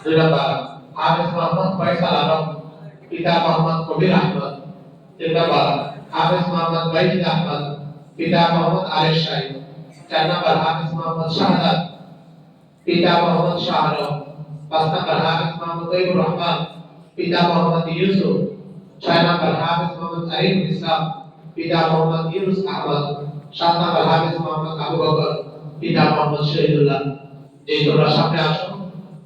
দুই নাম্বার হাফেজ মোহাম্মদ ফয়সাল আলম, পিতা মোহাম্মদ কবির আহমদ। তিন নাম্বার হাফেজ মোহাম্মদ ওয়াহিদ আহমদ, পিতা মোহাম্মদ আরিফ শাহী। চার নাম্বার হাফেজ মোহাম্মদ শাহাদাত, পিতা মোহাম্মদ শাহ আলম। পাঁচ নাম্বার হাফেজ মোহাম্মদ তৈয়বুর রহমান, পিতা মোহাম্মদ ইউসুফ। ছয় নাম্বার হাফেজ মোহাম্মদ আরিফুল ইসলাম, পিতা মোহাম্মদ ইউনুস আহমদ। সাত নাম্বার হাফেজ মোহাম্মদ আবু বকর, পিতা মোহাম্মদ শহীদুল্লাহ। এই তোমরা সামনে আসো,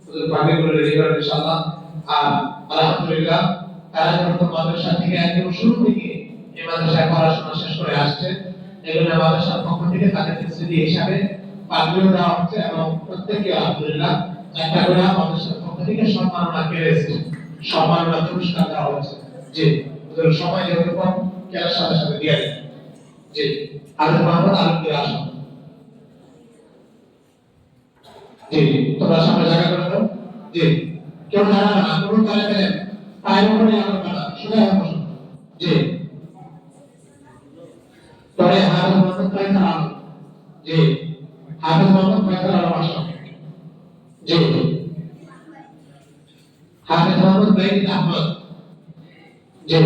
হুজুর বাকিগুলো রেডি করেন ইনশাআল্লাহ। আর আলহামদুলিল্লাহ তারা প্রথম মাদ্রাসা থেকে একদম শুরু থেকে এই মাদ্রাসায় পড়াশোনা শেষ করে আসছে। এজন্য মাদ্রাসার পক্ষ থেকে তাদেরকে স্মৃতি হিসাবে পাগড়িও দেওয়া হচ্ছে এবং প্রত্যেককে আলহামদুলিল্লাহ একটা করে মাদ্রাসার পক্ষ থেকে সম্মাননা ক্রেস্ট, সম্মাননা পুরস্কার দেওয়া হচ্ছে। জি হুজুর সময় যেহেতু কম, খেলার সাথে সাথে দিয়ে দেন। জি আলম মোহাম্মদ আলমগীর আসুন। জি তোমরা সামনে জায়গা করে দাও। জি কেউ জানা না, কোনো তালে পেলেন পায়ের উপরে আলো না, শুনে বসো। জি পরে হাফেজ মোহাম্মদ ফয়সাল আলম। জি হাফেজ মোহাম্মদ ফয়সাল আলম আসুন। জি হাফেজ মোহাম্মদ ওয়াহিদ আহমদ। জি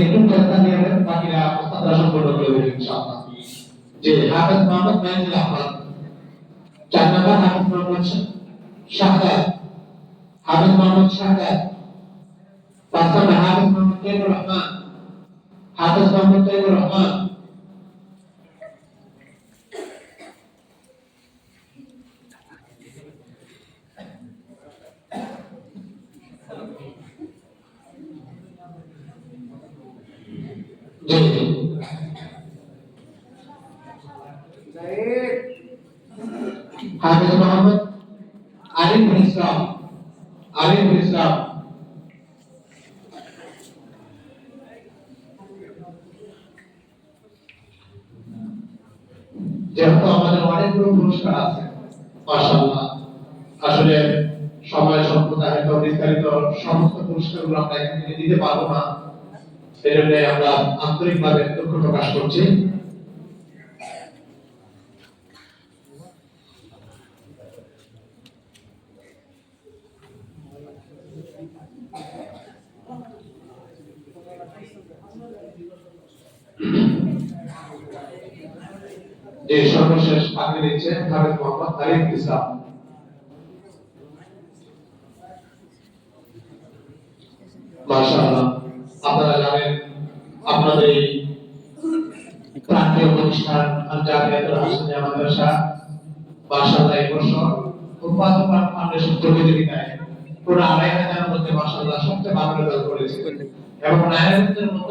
একটু চেষ্টা নিয়ে বাকিরা মুস্তাদা সম্পূর্ণ করে দেবেন ইনশাআল্লাহ। জি হাফেজ মোহাম্মদ ওয়াহিদ আহমদ। চার নাম্বার হাফেজ মোহাম্মদ শাহাদাত, হাফেজ মোহাম্মদ শাহাদাত। পাঁচ নাম্বার হাফেজ মোহাম্মদ তৈয়বুর রহমান, হাফেজ মোহাম্মদ তৈয়বুর রহমান। জি হাফেজ মোহাম্মদ আরিফুল ইসলাম, আরিফুল ইসলাম। যেহেতু আমাদের অনেকগুলো পুরস্কার আছে মাশাআল্লাহ, আসলে সময় স্বল্পতা হয়তো বিস্তারিত সমস্ত পুরস্কারগুলো আমরা এখান থেকে দিতে পারবো না। সেজন্য আমরা আন্তরিকভাবে দুঃখ প্রকাশ করছি। যে সর্বশেষ পাগড়ি দিচ্ছেন হাফেজ মোহাম্মদ আরিফুল ইসলাম। মাশাআল্লাহ আপনারা জানেন আপনাদের এই প্রান্তীয় প্রতিষ্ঠান জামিয়াতুল হাসানিয়া মাদ্রাসা মাশাআল্লাহ এই বছর উপাধি ফাউন্ডেশন প্রতিযোগিতায় পুরো ২৫০০ এর মধ্যে মাশাআল্লাহ সবচেয়ে ভালো রেজাল্ট করেছে এবং নায়ারদের মধ্যে